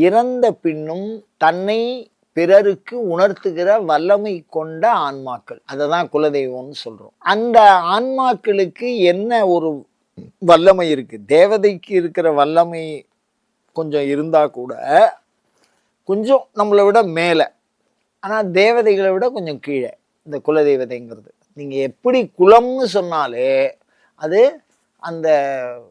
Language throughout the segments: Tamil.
இறந்த பின்னும் தன்னை பிறருக்கு உணர்த்துகிற வல்லமை கொண்ட ஆன்மாக்கள். அதை தான் குலதெய்வம்னு சொல்றோம். அந்த ஆன்மாக்களுக்கு என்ன ஒரு வல்லமை இருக்கு? தேவதைக்கு இருக்கிற வல்லமை கொஞ்சம் இருந்தா கூட கொஞ்சம் நம்மளை விட மேலே, ஆனால் தேவதைகளை விட கொஞ்சம் கீழே இந்த குலதெய்வதைங்கிறது. நீங்கள் எப்படி குலம்னு சொன்னாலே அது அந்த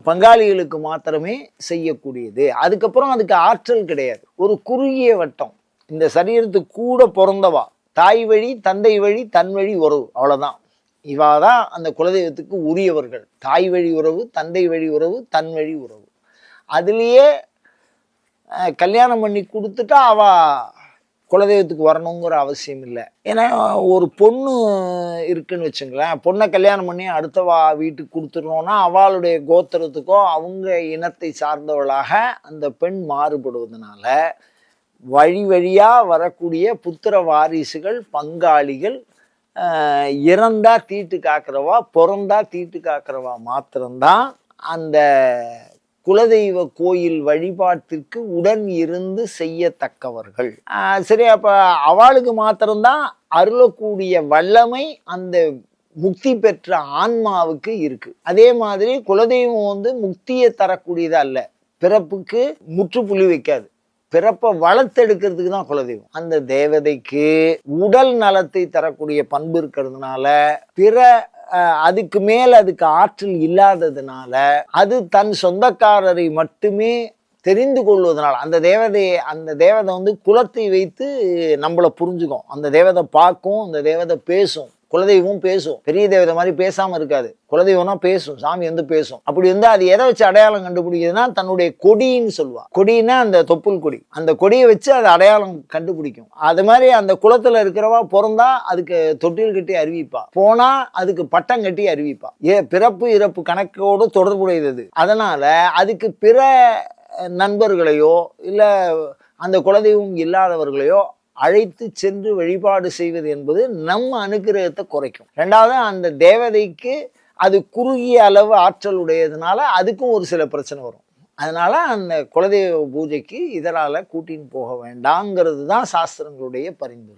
பங்காளிகளுக்கு மாத்திரமே செய்யக்கூடியது. அதுக்கப்புறம் அதுக்கு ஆற்றல் கிடையாது. ஒரு குறுகிய வட்டம். இந்த சரீரத்துக்கு கூட பிறந்தவா, தாய் வழி தந்தை வழி தன் வழி உறவு, அவ்வளோதான். இவாதான் அந்த குலதெய்வத்துக்கு உரியவர்கள். தாய் வழி உறவு, தந்தை வழி உறவு, தன் வழி உறவு. அதுலேயே கல்யாணம் பண்ணி கொடுத்துட்டா அவ குலதெய்வத்துக்கு வரணுங்கிற அவசியம் இல்லை. ஏன்னா ஒரு பொண்ணு இருக்குன்னு வச்சுங்களேன், பொண்ணை கல்யாணம் பண்ணி அடுத்தவா வீட்டுக்கு கொடுத்துடணும்னா அவளுடைய கோத்திரத்துக்கோ அவங்க இனத்தை சார்ந்தவளாக அந்த பெண் மாறுபடுவதனால வழி வழியாக வரக்கூடிய புத்திர வாரிசுகள் பங்காளிகள் இறந்தா தீட்டு காக்கிறவா, பிறந்தா தீட்டு காக்கிறவா மாத்திரம்தான் அந்த குலதெய்வ கோயில் வழிபாட்டிற்கு உடன் இருந்து செய்யத்தக்கவர்கள். சரி, அப்ப அவளுக்கு மாத்திரம்தான் அருளக்கூடிய வல்லமை அந்த முக்தி பெற்ற ஆன்மாவுக்கு இருக்கு. அதே மாதிரி குலதெய்வம் முக்தியை தரக்கூடியது அல்ல, பிறப்புக்கு முற்றுப்புள்ளி வைக்காது. பிறப்பை வளர்த்தெடுக்கிறதுக்கு தான் குலதெய்வம். அந்த தேவதைக்கு உடல் நலத்தை தரக்கூடிய பண்பு இருக்கிறதுனால, பிற அதுக்கு மேல் அதுக்கு ஆற்றல் இல்லாததுனால, அது தன் சொந்தக்காரரை மட்டுமே தெரிந்து கொள்வதனால அந்த தேவதை குலத்தை வைத்து நம்மளை புரிஞ்சுக்கும். அந்த தேவதை பார்க்கும், அந்த தேவதை பேசும். குலதெய்வம் பேசும். பெரிய தேவதை மாதிரி பேசாம இருக்காது. குலதெய்வம்னா பேசும், சாமி பேசும். அப்படி அது எதை வச்சு அடையாளம் கண்டுபிடிக்குதுன்னா தன்னுடைய கொடின்னு சொல்லுவா. கொடின்னா அந்த தொப்புள் கொடி, அந்த கொடியை வச்சு அது அடையாளம் கண்டுபிடிக்கும். அது மாதிரி அந்த குலத்துல இருக்கிறவா பிறந்தா அதுக்கு தொட்டில் கட்டி அறிவிப்பா, போனா அதுக்கு பட்டம் கட்டி அறிவிப்பா. பிறப்பு இறப்பு கணக்கோடு தொடர்புடையது. அதனால அதுக்கு பிற நண்பர்களையோ இல்ல அந்த குலதெய்வம் இல்லாதவர்களையோ அழைத்து சென்று வழிபாடு செய்வது என்பது நம்ம அனுகிரகத்தை குறைக்கும். ரெண்டாவது, அந்த தேவதைக்கு அது குறுகிய அளவு ஆற்றல் உடையதுனால அதுக்கும் ஒரு சில பிரச்சனை வரும். அதனால அந்த குலதெய்வ பூஜைக்கு இதனால கூட்டின்னு போக வேண்டாங்கிறது தான் சாஸ்திரங்களுடைய பரிந்துரை.